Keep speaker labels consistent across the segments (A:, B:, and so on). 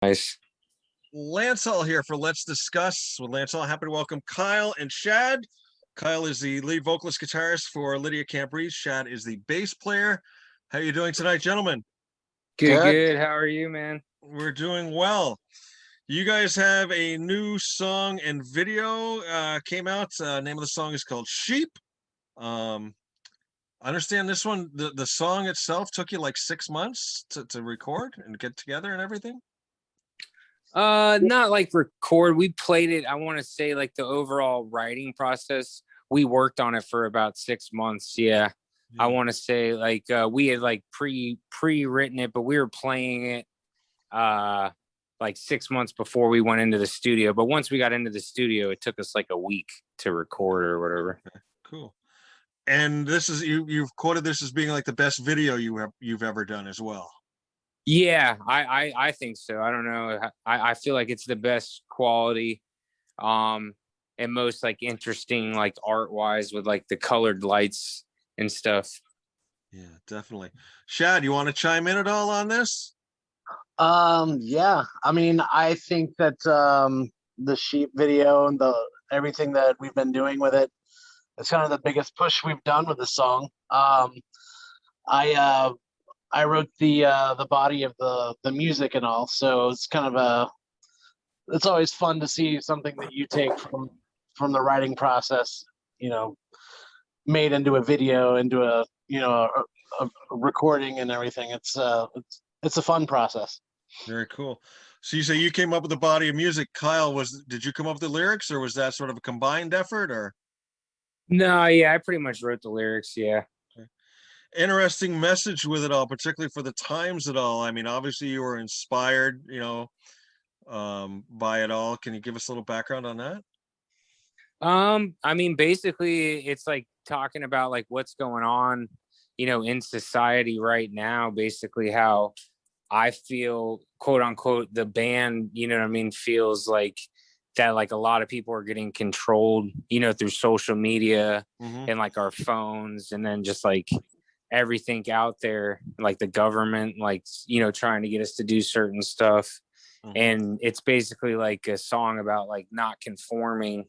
A: Nice.
B: Lancel here for Let's Discuss with Lancel. Happy to welcome Kyle and Shad. Kyle is the lead vocalist guitarist for Lydia Can't Breathe. Shad is the bass player. How are you doing tonight, gentlemen?
A: Good. How are you, man?
B: We're doing well. You guys have a new song and video came out. Name of the song is called Sheep. I understand this one, the song itself took you like 6 months to record and get together and everything?
A: Not like record. We played it. I want to say like the overall writing process, we worked on it for about 6 months. Yeah. I want to say like we had like pre-written it, but we were playing it like 6 months before we went into the studio. But once we got into the studio, it took us like a week to record or whatever.
B: Okay, cool. And this is you've quoted this as being like the best video you've ever done as well.
A: Yeah, I think so. I don't know. I feel like it's the best quality, and most like interesting, like art wise with like the colored lights and stuff.
B: Yeah, definitely. Shad, you want to chime in at all on this?
C: Yeah. I mean, I think that the sheep video and the everything that we've been doing with it, it's kind of the biggest push we've done with the song. I wrote the body of the music and all, so it's kind of it's always fun to see something that you take from the writing process, made into a video, into a recording and everything. It's a fun process.
B: Very cool. So you say you came up with the body of music. Kyle, did you come up with the lyrics, or was that sort of a combined effort? Or
A: no, yeah, I pretty much wrote the lyrics. Yeah.
B: Okay. Interesting message with it all, particularly for the times it all. I mean, obviously you were inspired, by it all. Can you give us a little background on that?
A: I mean, basically it's like talking about like what's going on, in society right now, basically how I feel, quote unquote, the band, feels like that, like a lot of people are getting controlled, through social media and like our phones, and then just like everything out there, like the government, like, trying to get us to do certain stuff. And it's basically like a song about like not conforming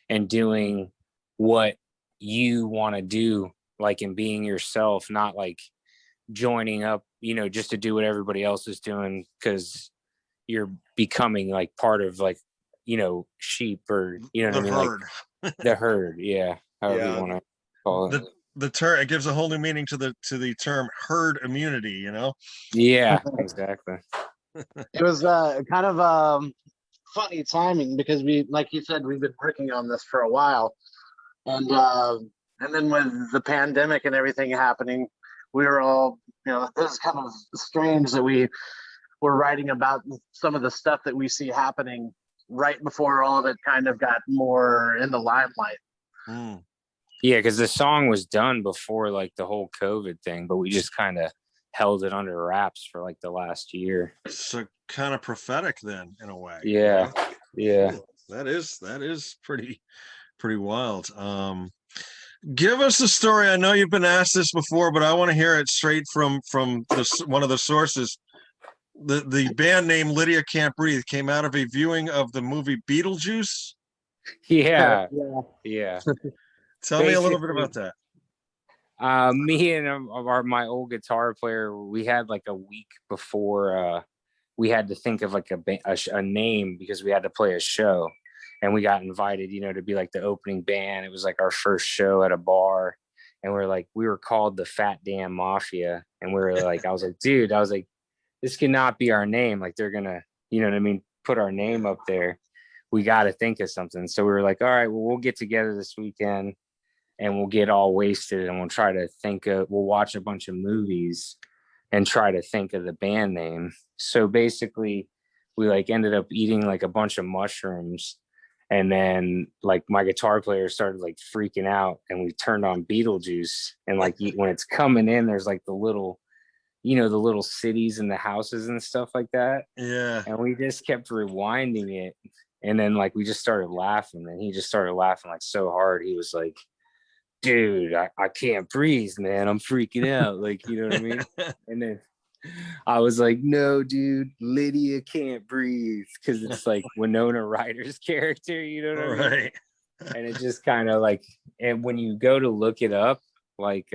A: and doing what you want to do, like, and being yourself, not like joining up, just to do what everybody else is doing, because you're becoming like part of like, sheep, or
B: the herd.
A: Like the herd. Yeah, however you want to call it.
B: The term, it gives a whole new meaning to the term herd immunity.
A: Yeah, exactly.
C: It was kind of funny timing, because like you said, we've been working on this for a while, and then with the pandemic and everything happening, we were all, this is kind of strange that we were writing about some of the stuff that we see happening right before all of it kind of got more in the limelight.
A: Yeah, because the song was done before like the whole COVID thing, but we just kind of held it under wraps for like the last year.
B: So kind of prophetic then, in a way.
A: Yeah.
B: Right?
A: Yeah.
B: That is pretty wild. Give us the story. I know you've been asked this before, but I want to hear it straight from one of the sources. The band name Lydia Can't Breathe came out of a viewing of the movie Beetlejuice.
A: Yeah.
B: Tell me a little bit about that.
A: Me and my old guitar player, we had like a week before we had to think of like a name, because we had to play a show, and we got invited, to be like the opening band. It was like our first show at a bar, and we were called the Fat Damn Mafia, and we were like, I was like, dude, this cannot be our name. Like, they're gonna, put our name up there. We got to think of something. So we were like, all right, well, we'll get together this weekend and we'll get all wasted, and we'll try to we'll watch a bunch of movies and try to think of the band name. So basically we like ended up eating like a bunch of mushrooms, and then like my guitar player started like freaking out, and we turned on Beetlejuice, and like when it's coming in, there's like the little cities and the houses and stuff like that.
B: Yeah.
A: And we just kept rewinding it. And then like we just started laughing, and he just started laughing like so hard. He was like, dude, I can't breathe, man. I'm freaking out. Like, you know what I mean? And then I was like, no, dude, Lydia can't breathe, because it's like Winona Ryder's character, you know what I mean?
B: Right.
A: And it just kind of like, and when you go to look it up, like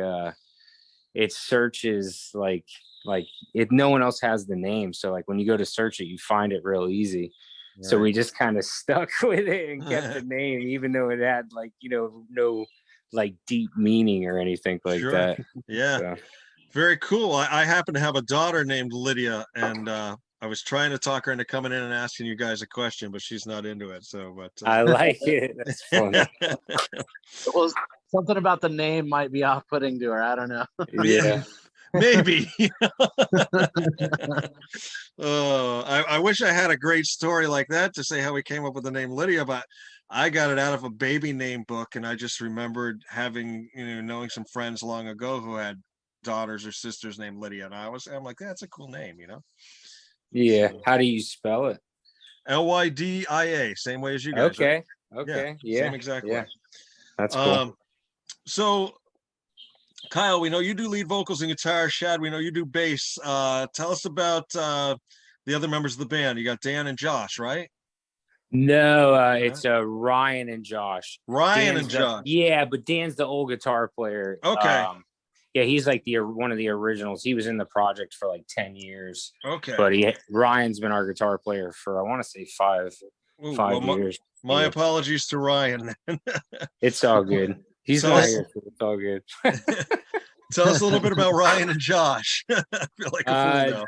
A: it searches like if no one else has the name, so like when you go to search it, you find it real easy. So we just kind of stuck with it and kept the name, even though it had like, you know, no like deep meaning or anything like
B: Sure.
A: that.
B: Yeah.
A: So.
B: Very cool. I happen to have a daughter named Lydia, and I was trying to talk her into coming in and asking you guys a question, but she's not into it. So, but
A: I like it. That's funny.
C: Well, something about the name might be off-putting to her. I don't know.
A: Yeah.
B: Maybe. I wish I had a great story like that to say how we came up with the name Lydia, but I got it out of a baby name book, and I just remembered having, knowing some friends long ago who had daughters or sisters named Lydia, and I'm like, that's a cool name,
A: Yeah. How do you spell it?
B: Lydia, same way as you guys.
A: Okay.
B: Right?
A: Okay. Yeah.
B: Same exact way.
A: That's cool.
B: So Kyle, we know you do lead vocals and guitar. Shad, we know you do bass. Tell us about the other members of the band. You got Dan and Josh, right?
A: No, it's Ryan and Josh.
B: Ryan and Josh.
A: Yeah, but Dan's the old guitar player.
B: Okay.
A: Yeah, he's like one of the originals. He was in the project for like 10 years.
B: Okay.
A: But Ryan's been our guitar player for, I want to say five years.
B: My apologies to Ryan.
A: It's all good. He's not here, so it's all good.
B: Tell us a little bit about Ryan and Josh. I feel like a fool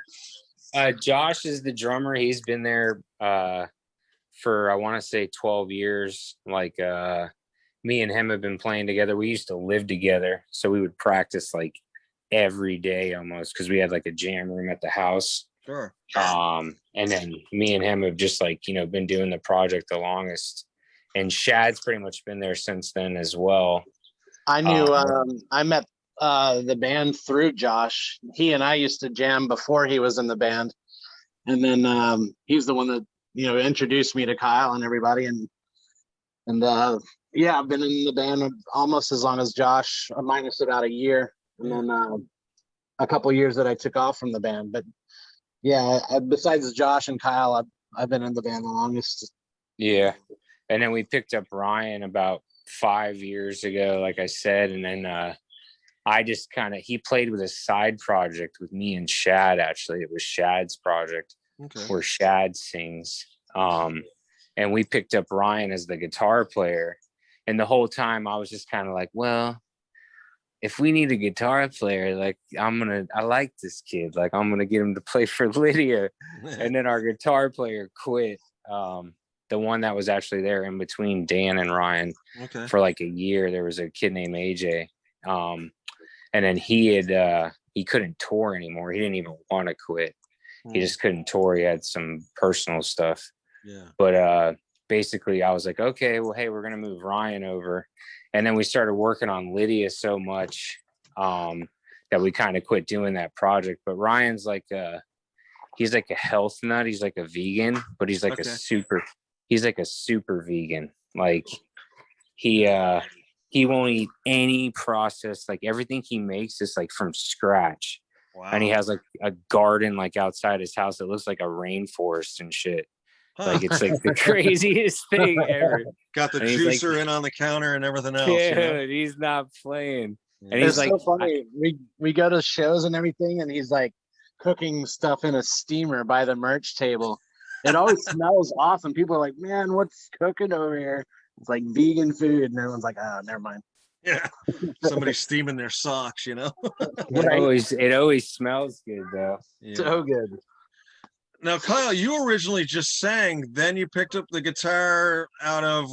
A: now. Josh is the drummer. He's been there for, I want to say 12 years. Like me and him have been playing together. We used to live together, so we would practice like every day almost, because we had like a jam room at the house.
B: Sure.
A: And then me and him have just like, been doing the project the longest. And Shad's pretty much been there since then as well.
C: I knew I met the band through Josh. He and I used to jam before he was in the band. And then he's the one that, introduced me to Kyle and everybody. And yeah, I've been in the band almost as long as Josh, minus about a year. And then a couple years that I took off from the band. But yeah, besides Josh and Kyle, I've been in the band the longest.
A: Yeah. And then we picked up Ryan about 5 years ago, like I said. And then I just he played with a side project with me and Shad, actually. It was Shad's project where Shad sings. And we picked up Ryan as the guitar player. And the whole time I was just kind of like, well, if we need a guitar player, like I like this kid. Like I'm going to get him to play for Lydia. And then our guitar player quit. The one that was actually there in between Dan and Ryan for like a year. There was a kid named AJ. And then he couldn't tour anymore. He didn't even want to quit. He just couldn't tour. He had some personal stuff.
B: Yeah.
A: But basically I was like, okay, well, hey, we're going to move Ryan over. And then we started working on Lydia so much that we kind of quit doing that project. But Ryan's like he's like a health nut. He's like a vegan, but he's like a super vegan. Like he won't eat any processed, like everything he makes is like from scratch. Wow. And he has like a garden like outside his house that looks like a rainforest and shit. Like it's like the craziest thing ever.
B: Got the juicer in on the counter and everything else.
A: Yeah, he's not playing. And
C: it's like, so funny. We go to shows and everything, and he's like cooking stuff in a steamer by the merch table. It always smells awesome. People are like, man, what's cooking over here? It's like vegan food. And everyone's like, oh, never mind.
B: Yeah. Somebody's steaming their socks,
A: It always smells good though.
C: Yeah. So good.
B: Now, Kyle, you originally just sang, then you picked up the guitar out of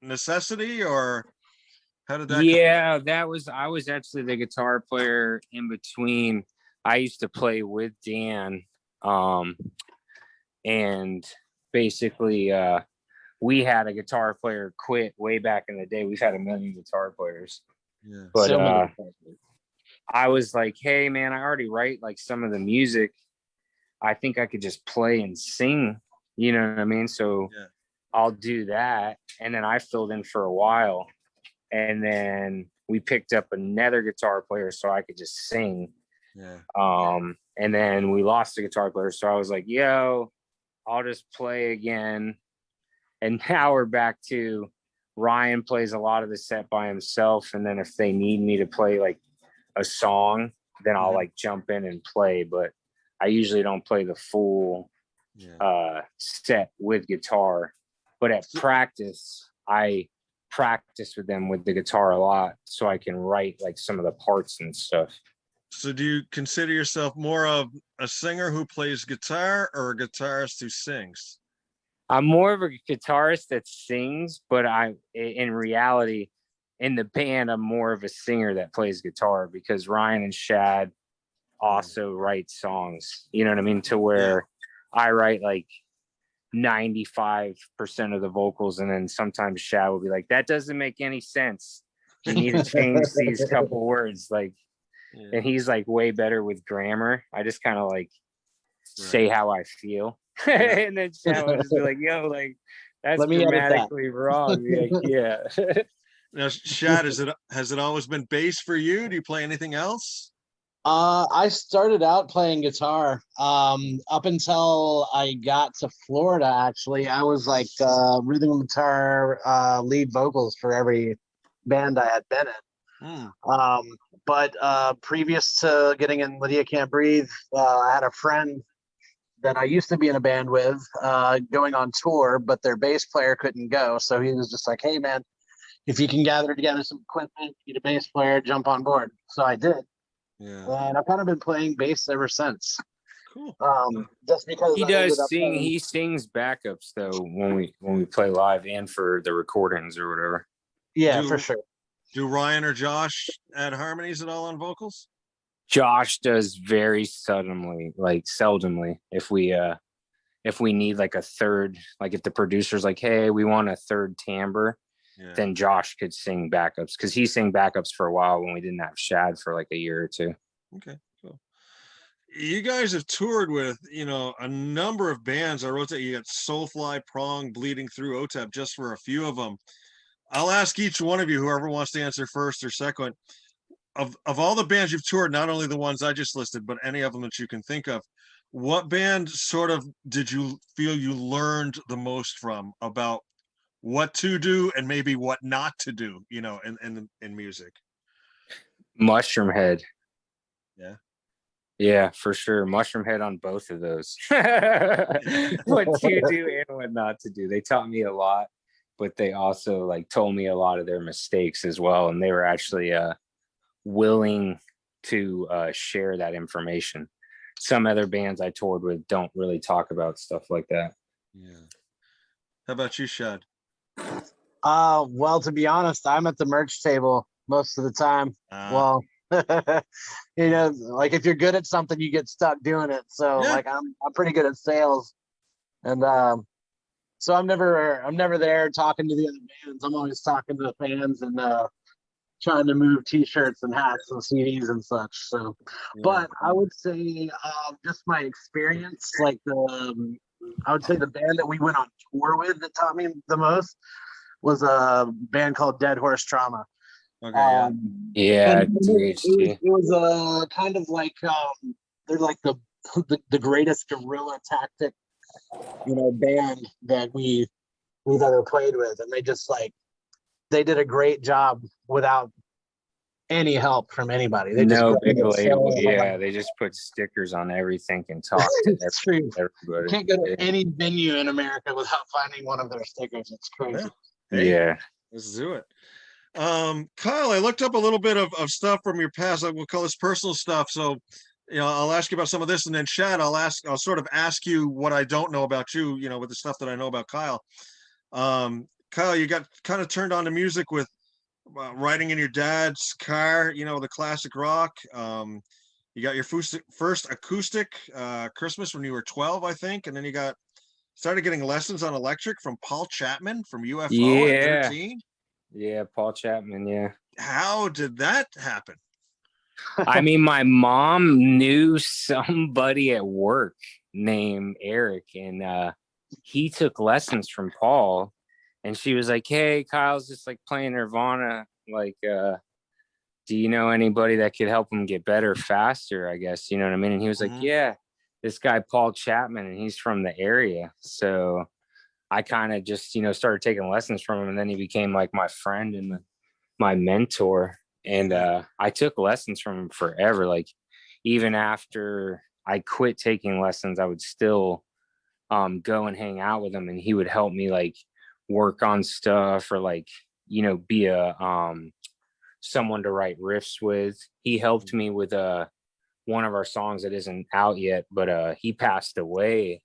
B: necessity, or how did that
A: come? I was actually the guitar player in between. I used to play with Dan. And basically we had a guitar player quit way back in the day. We've had a million guitar players. Yeah. But I was like, hey man, I already write like some of the music. I think I could just play and sing, you know what I mean? So I'll do that. And then I filled in for a while. And then we picked up another guitar player so I could just sing. Yeah. And then we lost the guitar player. So I was like, yo, I'll just play again. And now we're back to Ryan plays a lot of the set by himself. And then if they need me to play like a song, then I'll like jump in and play. But I usually don't play the full set with guitar. But at practice, I practice with them with the guitar a lot so I can write like some of the parts and stuff.
B: So do you consider yourself more of a singer who plays guitar or a guitarist who sings?
A: I'm more of a guitarist that sings, but in reality, in the band, I'm more of a singer that plays guitar because Ryan and Shad also write songs. You know what I mean? To where I write like 95% of the vocals, and then sometimes Shad will be like, "That doesn't make any sense. You need to change these couple words." Like, and he's like way better with grammar. I just kind of like say how I feel. And then Shad will just be like, yo, like that's grammatically wrong. Like, yeah.
B: Now, Shad, has it always been bass for you? Do you play anything else?
C: I started out playing guitar. Up until I got to Florida, actually, I was like rhythm guitar lead vocals for every band I had been in. But previous to getting in Lydia Can't Breathe, I had a friend that I used to be in a band with going on tour, but their bass player couldn't go. So he was just like, hey, man, if you can gather together some equipment, get a bass player, jump on board. So I did. Yeah. And I've kind of been playing bass ever since.
B: Cool.
C: Just because
A: he does sing, he sings backups though when we play live and for the recordings or whatever.
C: Yeah, for sure.
B: Do Ryan or Josh add harmonies at all on vocals?
A: Josh does very seldomly. If we need like a third, like if the producer's like, hey, we want a third timbre, then Josh could sing backups because he sang backups for a while when we didn't have Shad for like a year or two.
B: Okay, cool. You guys have toured with, a number of bands. I wrote that you got Soulfly, Prong, Bleeding Through, OTEP, just for a few of them. I'll ask each one of you, whoever wants to answer first or second, of all the bands you've toured, not only the ones I just listed, but any of them that you can think of, what band sort of did you feel you learned the most from about what to do and maybe what not to do, in music?
A: Mushroom Head.
B: Yeah,
A: for sure. Mushroom Head on both of those. What to do and what not to do. They taught me a lot, but they also like told me a lot of their mistakes as well, and they were actually willing to share that information. Some other bands I toured with don't really talk about stuff like that.
B: Yeah. How about you, Shad?
C: Well, to be honest, I'm at the merch table most of the time. Well, like if you're good at something, you get stuck doing it. So like I'm pretty good at sales, and so I'm never there talking to the other bands. I'm always talking to the fans and trying to move T-shirts and hats and CDs and such. So, but I would say just my experience, like I would say the band that we went on tour with that taught me the most was a band called Dead Horse Trauma.
B: Okay.
C: It was kind of like they're like the greatest guerrilla tactic, band that we've ever played with, and they did a great job without any help from anybody. They
A: no big label. Yeah, they just put stickers on everything and talk to everybody.
C: You can't go to any venue in America without finding one of their stickers. It's crazy.
B: Hey, let's do it. Kyle, I looked up a little bit of stuff from your past. We'll call this personal stuff. So, I'll ask you about some of this, and then Shad, I'll sort of ask you what I don't know about you, with the stuff that I know about Kyle. Kyle, you got kind of turned on to music with riding in your dad's car, the classic rock. You got your first acoustic Christmas when you were 12, I think, and then you started getting lessons on electric from Paul Chapman from UFO at 13.
A: Yeah, Paul Chapman, yeah.
B: How did that happen?
A: I mean, my mom knew somebody at work named Eric, and he took lessons from Paul, and she was like, hey, Kyle's just like playing Nirvana, like do you know anybody that could help him get better faster? I guess, you know what I mean? And he was like, yeah, this guy, Paul Chapman, and he's from the area. So I kind of just, started taking lessons from him. And then he became like my friend and my mentor. And I took lessons from him forever. Like, even after I quit taking lessons, I would still go and hang out with him, and he would help me like work on stuff, or like, be a someone to write riffs with. He helped me with one of our songs that isn't out yet, but he passed away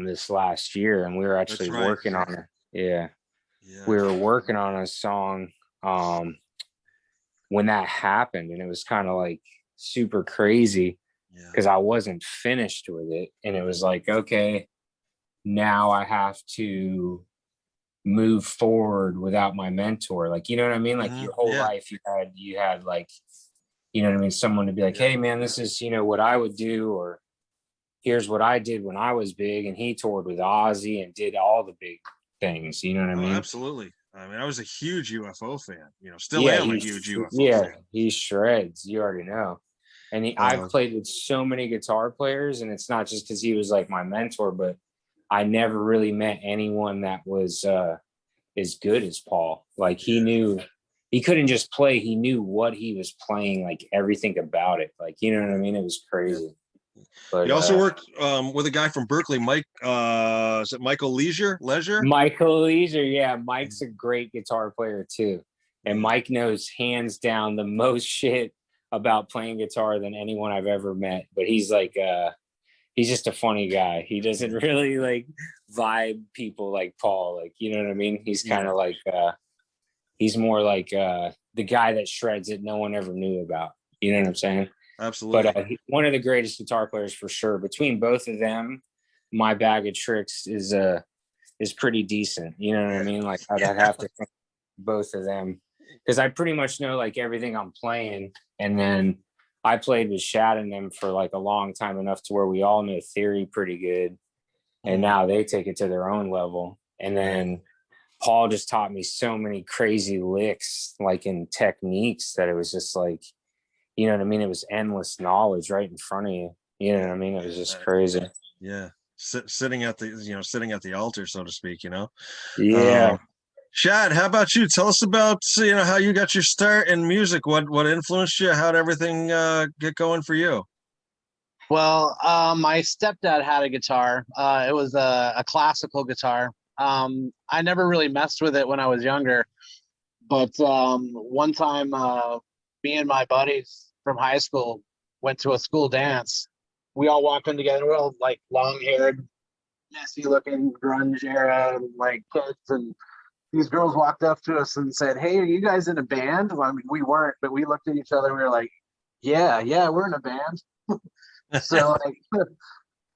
A: this last year, and we were actually working on it. Yeah. We were working on a song when that happened, and it was kind of like super crazy because I wasn't finished with it, and it was like, okay, now I have to move forward without my mentor. Like, you know what I mean? Like your whole life you had like, you know what I mean, someone to be like, hey man, this is, what I would do, or here's what I did when I was big. And he toured with Ozzy and did all the big things, you know what I mean?
B: Absolutely. I mean, I was a huge UFO fan, still am a huge UFO fan.
A: He shreds, you already know. And I've played with so many guitar players, and it's not just because he was like my mentor, but I never really met anyone that was as good as Paul. Like, he couldn't just play, he knew what he was playing, like everything about it. Like, you know what I mean? It was crazy. But
B: he also worked with a guy from Berkeley, Mike. Is it Michael Leisure?
A: Michael Leisure, yeah. Mike's a great guitar player too, and Mike knows hands down the most shit about playing guitar than anyone I've ever met. But he's like, he's just a funny guy. He doesn't really like vibe people like Paul. Like, you know what I mean? He's kind of like, he's more like the guy that shreds it no one ever knew about. You know what I'm saying?
B: Absolutely.
A: But one of the greatest guitar players for sure. Between both of them, my bag of tricks is pretty decent. You know what I mean? Like, I'd have to think both of them, because I pretty much know like everything I'm playing. And then I played with Shad and them for like a long time, enough to where we all know theory pretty good. And now they take it to their own level. And then Paul just taught me so many crazy licks, like in techniques, that it was just like, you know what I mean? It was endless knowledge right in front of you. You know what I mean? It was just crazy.
B: Yeah. Sitting at the altar, so to speak,
A: Yeah.
B: Shad, how about you? Tell us about, how you got your start in music. What influenced you? How'd everything get going for you?
C: Well, my stepdad had a guitar. It was a classical guitar. I never really messed with it when I was younger, but one time me and my buddies from high school went to a school dance. We all walked in together. We're all like long-haired, messy-looking grunge era like kids, and these girls walked up to us and said, "Hey, are you guys in a band?" Well, I mean, we weren't, but we looked at each other. We were like, "Yeah, we're in a band." So like,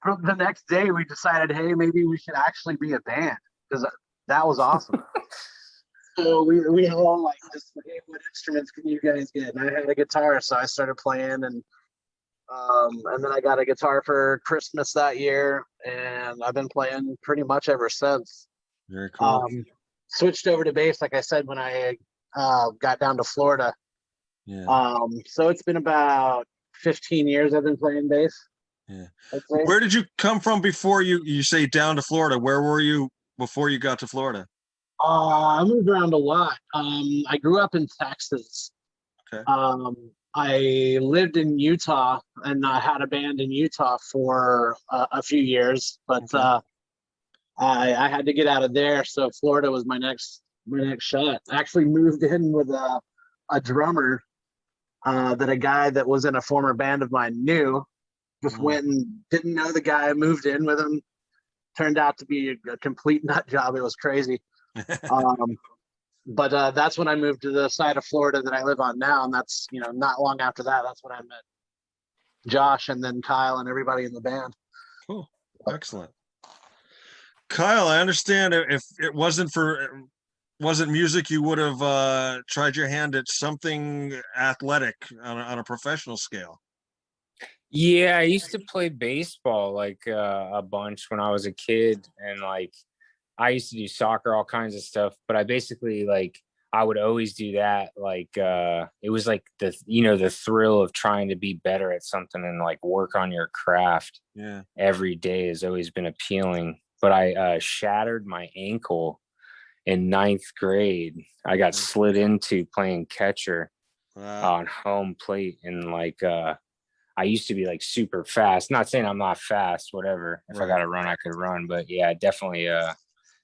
C: from the next day, we decided, hey, maybe we should actually be a band, because that was awesome. So we all like just, hey, what instruments can you guys get? And I had a guitar, so I started playing, and then I got a guitar for Christmas that year, and I've been playing pretty much ever since.
B: Very cool.
C: Switched over to bass, like I said, when I got down to Florida.
B: Yeah.
C: So it's been about 15 years I've been playing bass.
B: Yeah. Where did you come from before you say down to Florida? Where were you before you got to Florida?
C: I moved around a lot. I grew up in Texas.
B: Okay.
C: I lived in Utah, and I had a band in Utah for a few years, but I had to get out of there. So Florida was my next shot. I actually moved in with a drummer that a guy that was in a former band of mine knew. Just went and didn't know the guy, moved in with him. Turned out to be a complete nut job. It was crazy. But that's when I moved to the side of Florida that I live on now. And that's, not long after that, that's when I met Josh and then Kyle and everybody in the band.
B: Cool. Excellent. Kyle, I understand if it wasn't music, you would have tried your hand at something athletic on a professional scale.
A: Yeah, I used to play baseball like a bunch when I was a kid, and like I used to do soccer, all kinds of stuff. But I basically I would always do that. Like it was like the thrill of trying to be better at something and like work on your craft
B: Yeah.
A: every day has always been appealing. But I shattered my ankle in ninth grade. I got slid into playing catcher on home plate, and like I used to be like super fast. Not saying I'm not fast, whatever. If I got to run, I could run. But yeah, I definitely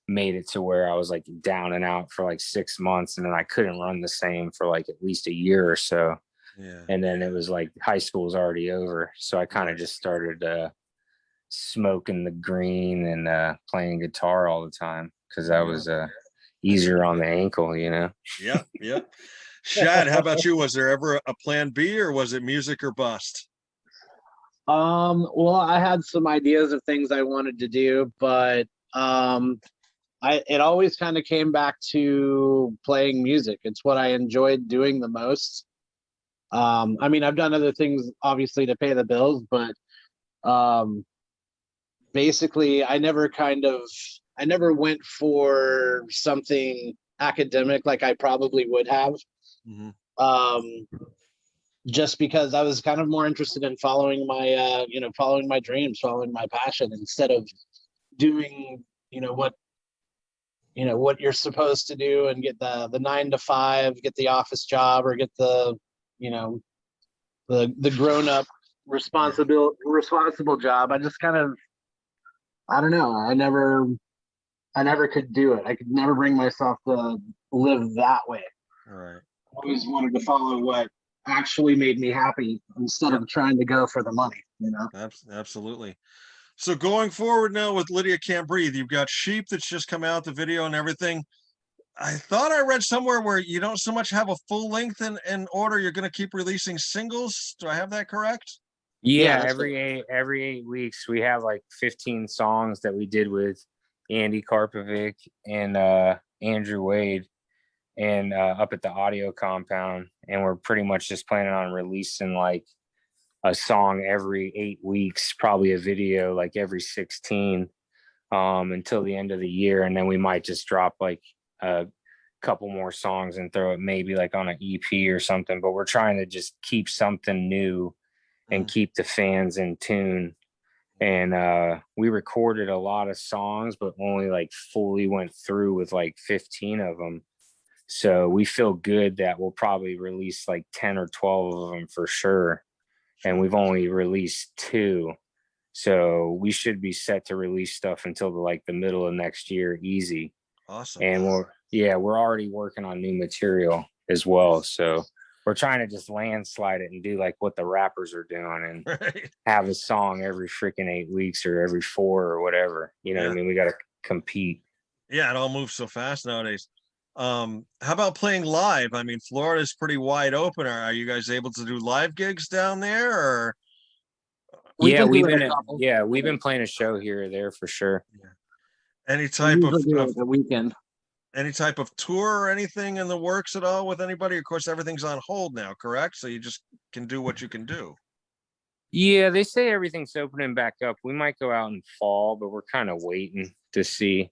A: made it to where I was like down and out for like 6 months, and then I couldn't run the same for like at least a year or so.
B: Yeah.
A: And then it was like high school was already over, so I kind of just started smoking the green and playing guitar all the time because that was easier on the ankle, you know.
B: Yeah, yeah. Shad, how about you? Was there ever a plan B, or was it music or bust?
C: Well, I had some ideas of things I wanted to do, but it always kind of came back to playing music. It's what I enjoyed doing the most. I mean, I've done other things obviously to pay the bills, but basically I never went for something academic like I probably would have. Just because I was kind of more interested in following my following my dreams, following my passion, instead of doing what you're supposed to do and get the 9 to 5, get the office job, or get the the grown-up responsible job. I just kind of, I don't know, I never could do it. I could never bring myself to live that way.
B: Right.
C: I always wanted to follow what actually made me happy instead of trying to go for the money,
B: Absolutely. So going forward now with Lydia Can't Breathe, you've got Sheep that's just come out, the video and everything. I thought I read somewhere where you don't so much have a full length in order. You're going to keep releasing singles. Do I have that correct?
A: Yeah, every 8 weeks we have like 15 songs that we did with Andy Karpovic and Andrew Wade, and up at the audio compound, and we're pretty much just planning on releasing like a song every 8 weeks, probably a video like every 16 until the end of the year, and then we might just drop like a couple more songs and throw it maybe like on an EP or something. But we're trying to just keep something new and keep the fans in tune. And we recorded a lot of songs, but only like fully went through with like 15 of them. So we feel good that we'll probably release like 10 or 12 of them for sure. And we've only released 2. So we should be set to release stuff until the middle of next year, easy.
B: Awesome.
A: And we're already working on new material as well. So we're trying to just landslide it and do like what the rappers are doing, and have a song every freaking 8 weeks or every 4 or whatever. You know what I mean? We got to compete.
B: Yeah, it all moves so fast nowadays. How about playing live? I mean, Florida's pretty wide open. Are you guys able to do live gigs down there, or?
A: We've been playing a show here or there for sure.
B: Any type of
C: the weekend.
B: Any type of tour or anything in the works at all with anybody? Of course, everything's on hold now, correct? So you just can do what you can do.
A: Yeah, they say everything's opening back up. We might go out in fall, but we're kind of waiting to see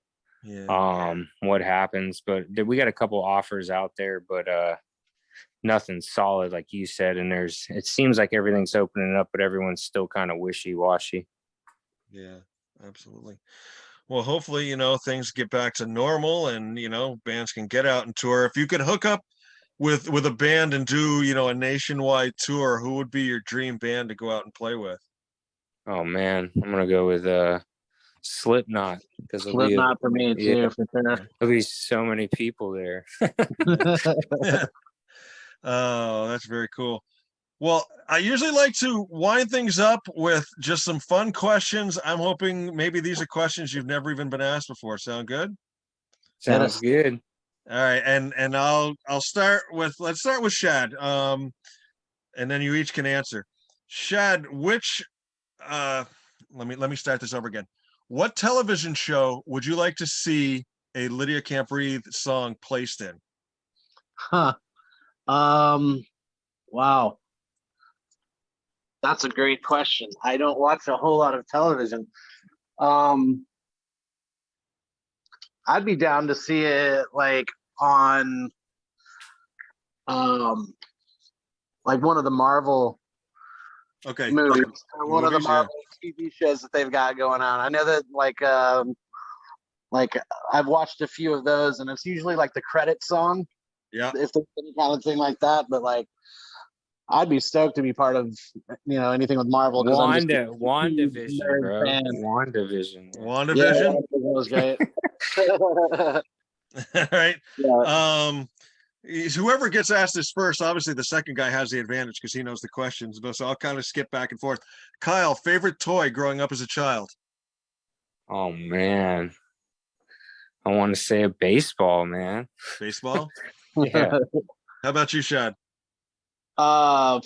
A: what happens. But we got a couple offers out there, but nothing solid, like you said. And it seems like everything's opening up, but everyone's still kind of wishy-washy.
B: Yeah, absolutely. Well, hopefully, things get back to normal and, bands can get out and tour. If you could hook up with a band and do, a nationwide tour, who would be your dream band to go out and play with?
A: Oh man, I'm going to go with Slipknot, because
C: Slipknot for me too, for sure.
A: There'll be so many people there.
B: Oh, that's very cool. Well, I usually like to wind things up with just some fun questions. I'm hoping maybe these are questions you've never even been asked before. Sound good?
A: Sounds good.
B: All right, and let's start with Shad. And then you each can answer. Shad, which let me start this over again. What television show would you like to see a Lydia Can't Breathe song placed in?
C: Wow. That's a great question. I don't watch a whole lot of television. I'd be down to see it like on like one of the Marvel
B: Okay.
C: movies, or one of the
B: Movies, yeah.
C: Marvel TV shows that they've got going on. I know that like I've watched a few of those, and it's usually like the credit song,
B: Yeah.
C: if there's any kind of thing like that. But like, I'd be stoked to be part of anything with Marvel, because I'm just a huge
A: WandaVision,
C: nerd
A: bro.
C: fan.
A: WandaVision.
C: Yeah,
B: WandaVision.
C: that was great.
B: All right.
C: Yeah.
B: Whoever gets asked this first, obviously the second guy has the advantage because he knows the questions. But so I'll kind of skip back and forth. Kyle, favorite toy growing up as a child?
A: Oh man, I want to say a baseball, man.
B: Baseball.
A: Yeah.
B: How about you, Shad?
C: Probably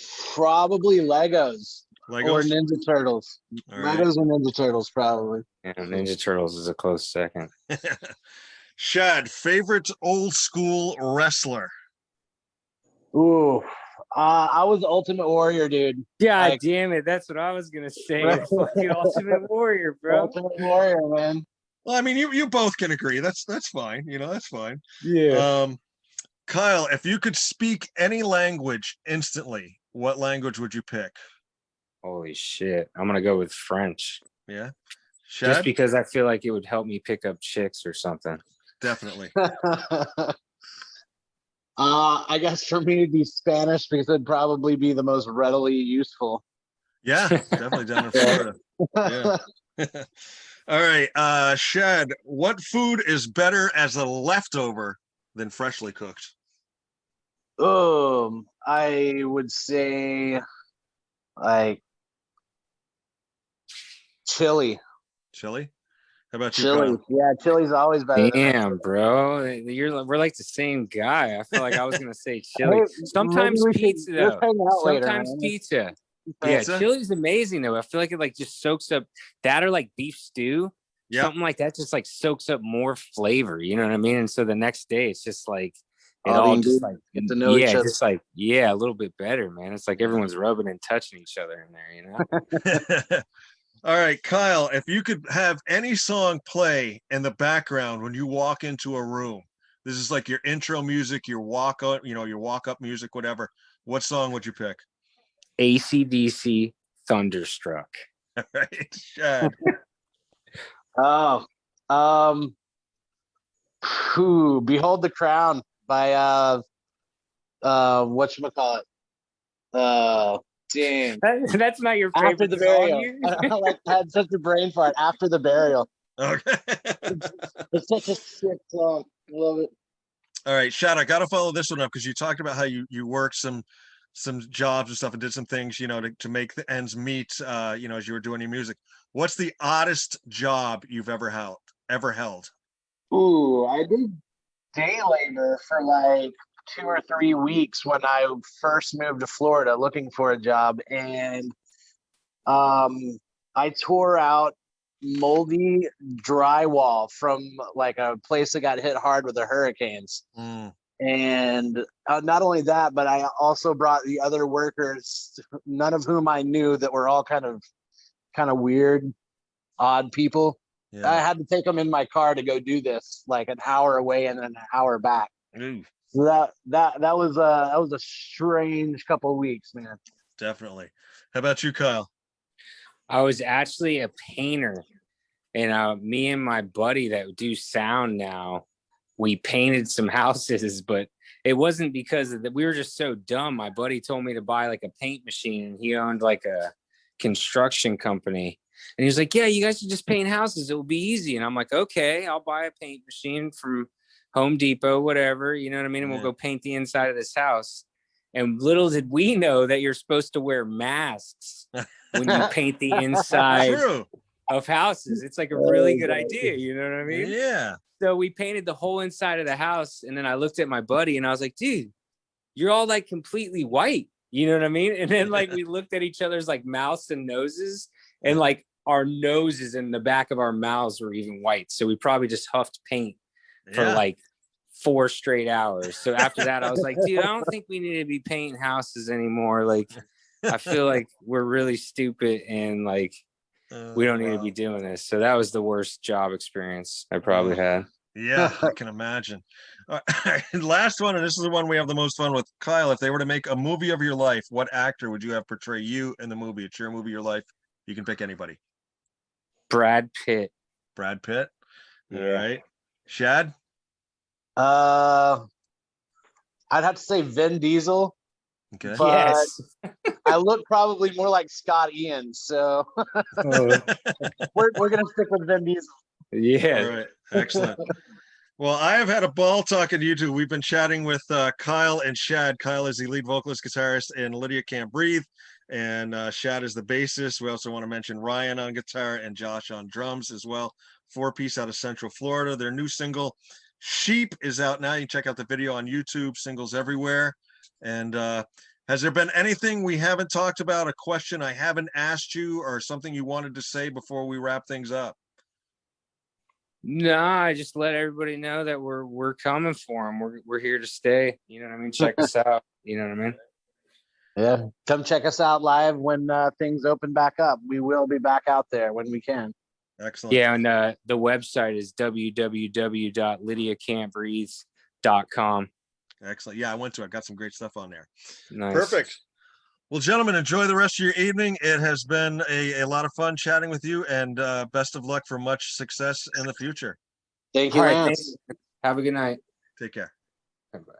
C: Legos or
B: Legos.
C: Ninja Turtles.
B: All right.
C: Legos or Ninja Turtles, probably.
A: Yeah, Ninja Turtles is a close second.
B: Shad, favorite old school wrestler?
C: Ooh, I was Ultimate Warrior, dude.
A: God
C: Like,
A: damn it, that's what I was gonna say. The fucking Ultimate Warrior, bro.
C: Ultimate Warrior, man.
B: Well, I mean, you both can agree. That's fine. That's fine.
A: Yeah.
B: Kyle, if you could speak any language instantly, what language would you pick?
A: Holy shit. I'm gonna go with French.
B: Yeah.
A: Just
B: Shad?
A: because I feel like it would help me pick up chicks or something.
B: Definitely.
C: I guess for me it'd be Spanish, because it'd probably be the most readily useful.
B: Yeah, definitely down in Florida. Yeah. All right. Shad, what food is better as a leftover than freshly cooked?
C: I would say like chili.
B: Chili? How about you,
C: Chili.
B: Kyle?
C: Yeah, chili's always better than
A: Damn, bro. We're like the same guy. I feel like I was gonna say chili.
C: Hey,
A: Sometimes
C: maybe we should
A: pizza
C: just
A: though.
C: hang out later,
A: Sometimes
C: man.
A: pizza. Yeah,
B: Pizza?
A: chili's amazing though. I feel like it like just soaks up that, or like beef stew.
B: Yeah.
A: Something like that just like soaks up more flavor. You know what I mean? And so the next day it's just like it
C: All the
A: all just like
C: ingredients get to know each other.
A: just like a little bit better, man. It's like everyone's rubbing and touching each other in there, you know?
B: All right, Kyle, if you could have any song play in the background when you walk into a room, this is like your intro music, your walk up, your walk up music, whatever. What song would you pick?
A: AC/DC Thunderstruck.
B: All right, Shad.
C: Oh, Behold the Crown by whatchamacallit. Damn.
A: That's not your favorite
C: After the
A: song
C: Burial.
A: here?
C: I had such a brain fart. After the Burial.
B: Okay.
C: It's such a sick song. Love it.
B: All right, Shad, I got to follow this one up because you talked about how you worked some jobs and stuff and did some things, to make the ends meet, as you were doing your music. What's the oddest job you've ever held?
C: Ooh, I did day labor for like 2 or 3 weeks when I first moved to Florida looking for a job, and I tore out moldy drywall from like a place that got hit hard with the hurricanes. And not only that, but I also brought the other workers, none of whom I knew, that were all kind of weird, odd people.
B: Yeah.
C: I had to take them in my car to go do this, like an hour away and then an hour back.
B: Ooh.
C: So that was a strange couple of weeks, man.
B: Definitely. How about you, Kyle?
A: I was actually a painter, and me and my buddy that do sound now, we painted some houses, but it wasn't because we were just so dumb. My buddy told me to buy like a paint machine, and he owned like a construction company. And he was like, yeah, you guys should just paint houses. It will be easy. And I'm like, okay, I'll buy a paint machine from Home Depot, whatever. You know what I mean? And we'll go paint the inside of this house. And little did we know that you're supposed to wear masks when you paint the inside of houses. It's like a really good idea. You know what I mean?
B: Yeah.
A: So we painted the whole inside of the house. And then I looked at my buddy and I was like, dude, you're all like completely white. You know what I mean? And then like we looked at each other's like mouths and noses, and like our noses and the back of our mouths were even white. So we probably just huffed paint for like 4 straight hours. So after that, I was like, dude, I don't think we need to be painting houses anymore. Like, I feel like we're really stupid and like we don't need to be doing this. So that was the worst job experience I probably had.
B: Yeah, I can imagine. Last one, and this is the one we have the most fun with. Kyle, if they were to make a movie of your life, what actor would you have portray you in the movie? It's your movie, your life. You can pick anybody.
A: Brad Pitt.
B: Brad Pitt. All
A: Yeah.
B: right. Shad?
C: I'd have to say Vin Diesel,
B: Okay.
C: but
A: Yes.
C: I look probably more like Scott Ian, so we're gonna stick with Vin Diesel.
A: Yeah.
B: All right. Excellent. Well, I have had a ball talking to you two. We've been chatting with Kyle and Shad. Kyle is the lead vocalist, guitarist, and Lydia Can't Breathe. And Shad is the bassist. We also want to mention Ryan on guitar and Josh on drums as well. 4-piece out of Central Florida. Their new single, Sheep, is out now. You can check out the video on YouTube, singles everywhere. And has there been anything we haven't talked about, a question I haven't asked you, or something you wanted to say before we wrap things up?
A: No, I just let everybody know that we're coming for them. We're here to stay. You know what I mean? Check us out. You know what I mean?
C: Yeah, come check us out live when things open back up. We will be back out there when we can.
B: Excellent.
A: Yeah, and the website is www.lydiacan'tbreathe.com.
B: Excellent. Yeah, I went to it. Got some great stuff on there.
A: Nice.
B: Perfect. Well, gentlemen, enjoy the rest of your evening. It has been a lot of fun chatting with you, and best of luck for much success in the future.
C: Thank you,
A: All right,
C: Lance.
A: thanks. Have a good night.
B: Take care.
A: Bye-bye.